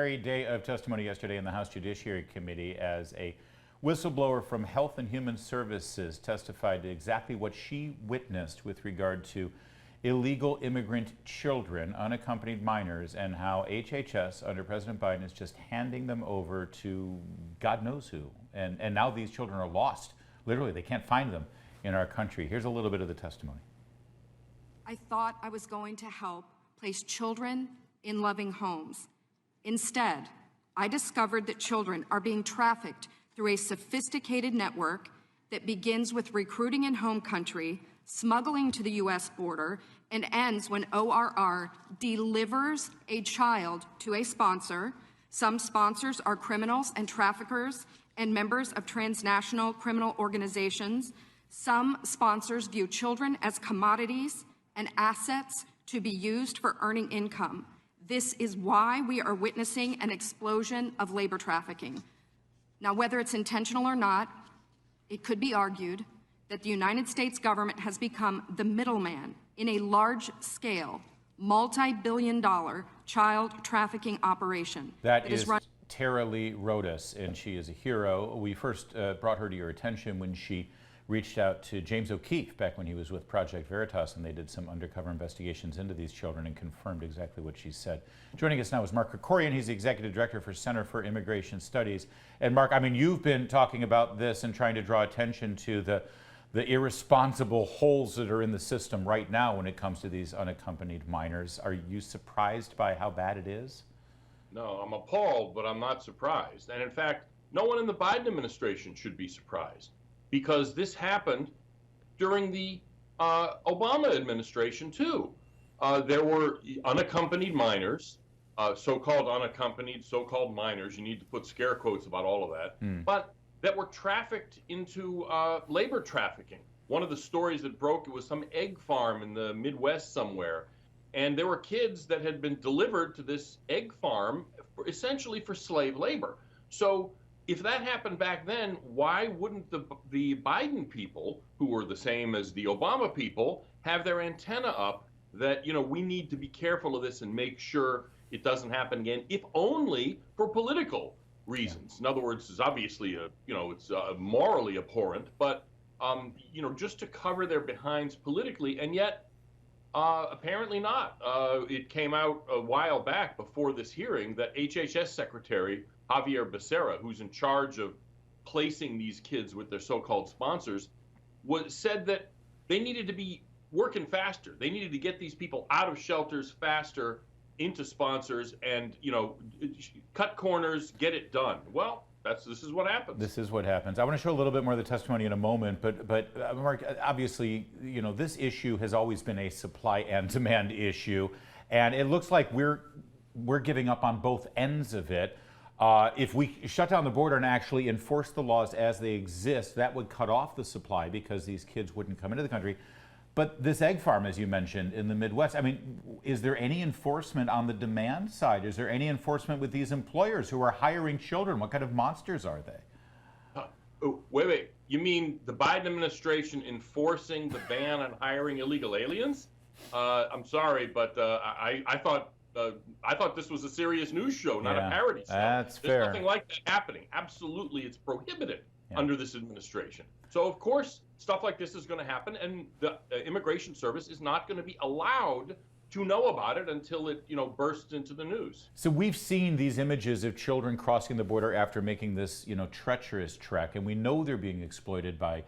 extraordinary day of testimony yesterday in the House Judiciary Committee as a whistleblower from Health and Human Services testified to exactly what she witnessed with regard to illegal immigrant children, unaccompanied minors, and how HHS under President Biden is just handing them over to God knows who. And now these children are lost. Literally, they can't find them in our country. Here's a little bit of the testimony. I thought I was going to help place children in loving homes. Instead, I discovered that children are being trafficked through a sophisticated network that begins with recruiting in home country, smuggling to the U.S. border, and ends when ORR delivers a child to a sponsor. Some sponsors are criminals and traffickers and members of transnational criminal organizations. Some sponsors view children as commodities and assets to be used for earning income. This is why we are witnessing an explosion of labor trafficking. Now, whether it's intentional or not, it could be argued that the United States government has become the middleman in a large-scale, multi-billion-dollar child trafficking operation. That is Tara Lee Rodas, and she is a hero. We first brought her to your attention when she reached out to James O'Keefe back when he was with Project Veritas, and they did some undercover investigations into these children and confirmed exactly what she said. Joining us now is Mark Krikorian. He's the Executive Director for Center for Immigration Studies. And Mark, I mean, you've been talking about this and trying to draw attention to the irresponsible holes that are in the system right now when it comes to these unaccompanied minors. Are you surprised by how bad it is? No, I'm appalled, but I'm not surprised. And in fact, no one in the Biden administration should be surprised, because this happened during the Obama administration too. There were unaccompanied minors, so-called unaccompanied, so-called minors. You need to put scare quotes about all of that. But that were trafficked into labor trafficking. One of the stories that broke, it was some egg farm in the Midwest somewhere. And there were kids that had been delivered to this egg farm essentially for slave labor. So if that happened back then, why wouldn't the Biden people, who were the same as the Obama people, have their antenna up that, you know, we need to be careful of this and make sure it doesn't happen again, if only for political reasons. In other words, it's obviously it's morally abhorrent, but just to cover their behinds politically, and yet apparently not. It came out a while back before this hearing that HHS Secretary Javier Becerra, who's in charge of placing these kids with their so-called sponsors, said that they needed to be working faster. They needed to get these people out of shelters faster into sponsors and, cut corners, get it done. Well, this is what happens. This is what happens. I want to show a little bit more of the testimony in a moment, but Mark, obviously, this issue has always been a supply and demand issue, and it looks like we're giving up on both ends of it. If we shut down the border and actually enforce the laws as they exist, that would cut off the supply because these kids wouldn't come into the country. But this egg farm, as you mentioned, in the Midwest, I mean, is there any enforcement on the demand side? Is there any enforcement with these employers who are hiring children? What kind of monsters are they? Wait. You mean the Biden administration enforcing the ban on hiring illegal aliens? I'm sorry, but I thought this was a serious news show, not a parody show. That's fair. There's nothing like that happening. Absolutely, it's prohibited under this administration. So, of course, stuff like this is going to happen, and the Immigration Service is not going to be allowed to know about it until it, bursts into the news. So we've seen these images of children crossing the border after making this, treacherous trek, and we know they're being exploited by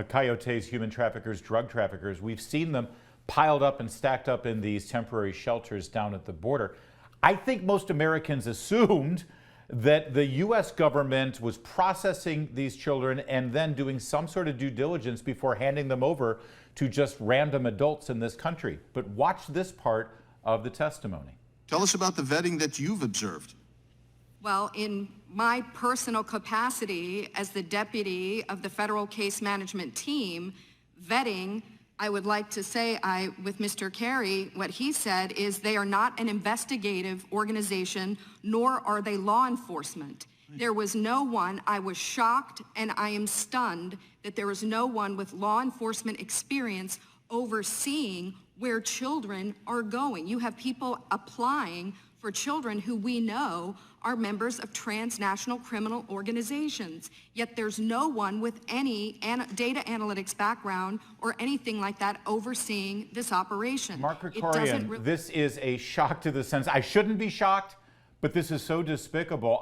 coyotes, human traffickers, drug traffickers. We've seen them piled up and stacked up in these temporary shelters down at the border. I think most Americans assumed that the U.S. government was processing these children and then doing some sort of due diligence before handing them over to just random adults in this country. But watch this part of the testimony. Tell us about the vetting that you've observed. Well, in my personal capacity as the deputy of the federal case management team, vetting, I would like to say, with Mr. Carey, what he said is they are not an investigative organization, nor are they law enforcement. There was no one. I was shocked, and I am stunned that there is no one with law enforcement experience overseeing where children are going. You have people applying for children who we know are members of transnational criminal organizations. Yet there's no one with any data analytics background or anything like that overseeing this operation. Mark Krikorian, this is a shock to the sense. I shouldn't be shocked, but this is so despicable.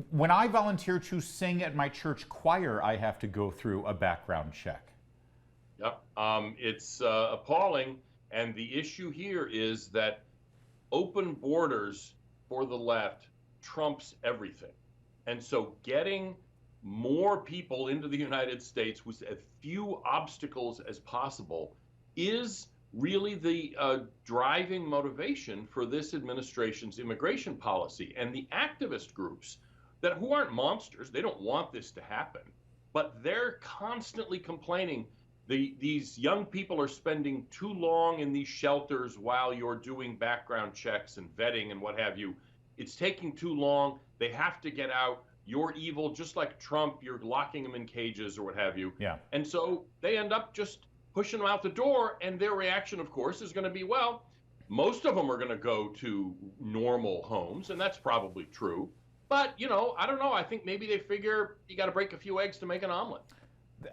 When I volunteer to sing at my church choir, I have to go through a background check. Yep, it's appalling. And the issue here is that open borders for the left trumps everything. And so getting more people into the United States with as few obstacles as possible is really the driving motivation for this administration's immigration policy. And the activist groups who aren't monsters, they don't want this to happen, but they're constantly complaining these young people are spending too long in these shelters while you're doing background checks and vetting and what have you. It's taking too long. They have to get out. You're evil, just like Trump. You're locking them in cages or what have you. Yeah. And so they end up just pushing them out the door. And their reaction, of course, is going to be, well, most of them are going to go to normal homes. And that's probably true. But, you know, I don't know. I think maybe they figure you got to break a few eggs to make an omelet.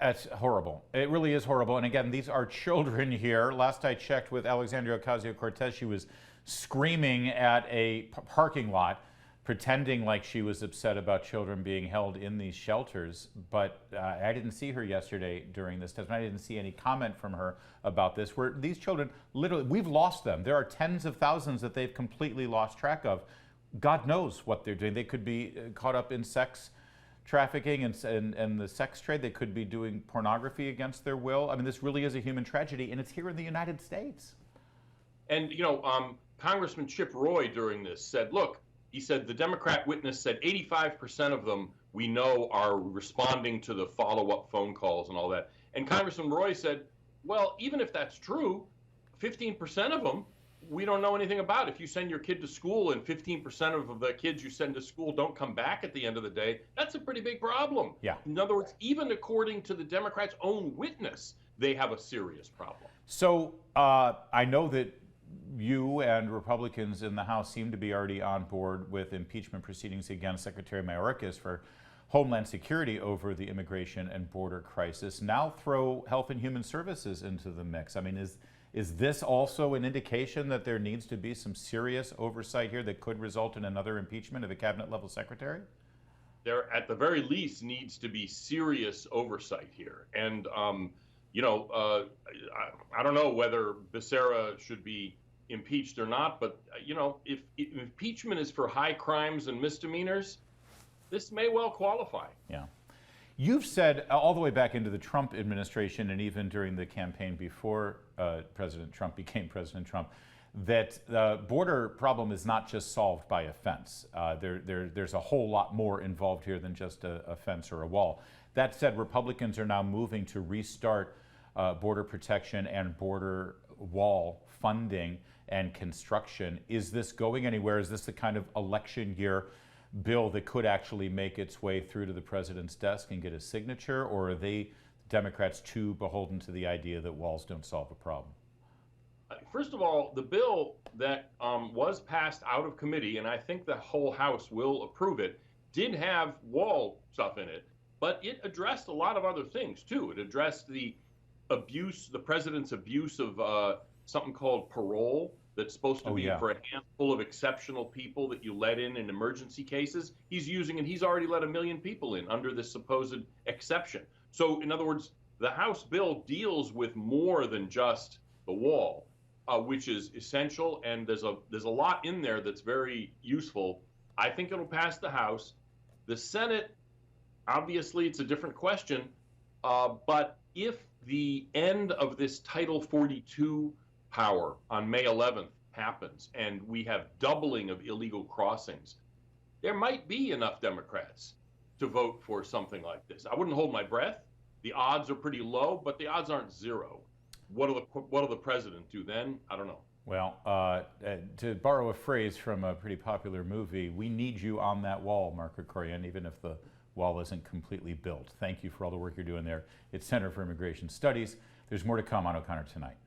That's horrible. It really is horrible. And again, these are children here. Last I checked with Alexandria Ocasio-Cortez, she was screaming at a parking lot, pretending like she was upset about children being held in these shelters. But I didn't see her yesterday during this testimony. I didn't see any comment from her about this, where these children, literally, we've lost them. There are tens of thousands that they've completely lost track of. God knows what they're doing. They could be caught up in sex trafficking and the sex trade. They could be doing pornography against their will. I mean, this really is a human tragedy, and it's here in the United States. And, you know, Congressman Chip Roy during this said, look, he said the Democrat witness said 85% of them we know are responding to the follow-up phone calls and all that. And Congressman Roy said, well, even if that's true, 15% of them we don't know anything about. If you send your kid to school and 15% of the kids you send to school don't come back at the end of the day, that's a pretty big problem. Yeah. In other words, even according to the Democrats' own witness, they have a serious problem. So I know that you and Republicans in the House seem to be already on board with impeachment proceedings against Secretary Mayorkas for Homeland Security over the immigration and border crisis. Now throw Health and Human Services into the mix. I mean, is this also an indication that there needs to be some serious oversight here that could result in another impeachment of a cabinet-level secretary? There, at the very least, needs to be serious oversight here. And, you know, I don't know whether Becerra should be impeached or not, but, you know, if impeachment is for high crimes and misdemeanors, this may well qualify. Yeah. You've said all the way back into the Trump administration and even during the campaign before President Trump became President Trump that the border problem is not just solved by a fence. There's a whole lot more involved here than just a fence or a wall. That said, Republicans are now moving to restart border protection and border wall funding and construction. Is this going anywhere? Is this the kind of election year bill that could actually make its way through to the president's desk and get a signature, or are they, Democrats, too beholden to the idea that walls don't solve a problem? First of all, the bill that was passed out of committee, and I think the whole House will approve it, did have wall stuff in it, but it addressed a lot of other things too. It addressed the abuse, the president's abuse of something called parole, that's supposed to be for a handful of exceptional people that you let in emergency cases. He's using it. He's already let 1 million people in under this supposed exception. So in other words, the House bill deals with more than just the wall, which is essential. And there's a lot in there that's very useful. I think it'll pass the House. The Senate, obviously, it's a different question. But if the end of this Title 42 power on May 11th happens and we have doubling of illegal crossings, there might be enough Democrats to vote for something like this. I wouldn't hold my breath. The odds are pretty low, but the odds aren't zero. What'll the president do then? I don't know. Well, to borrow a phrase from a pretty popular movie, we need you on that wall, Mark Krikorian, even if the wall isn't completely built. Thank you for all the work you're doing there at Center for Immigration Studies. There's more to come on O'Connor Tonight.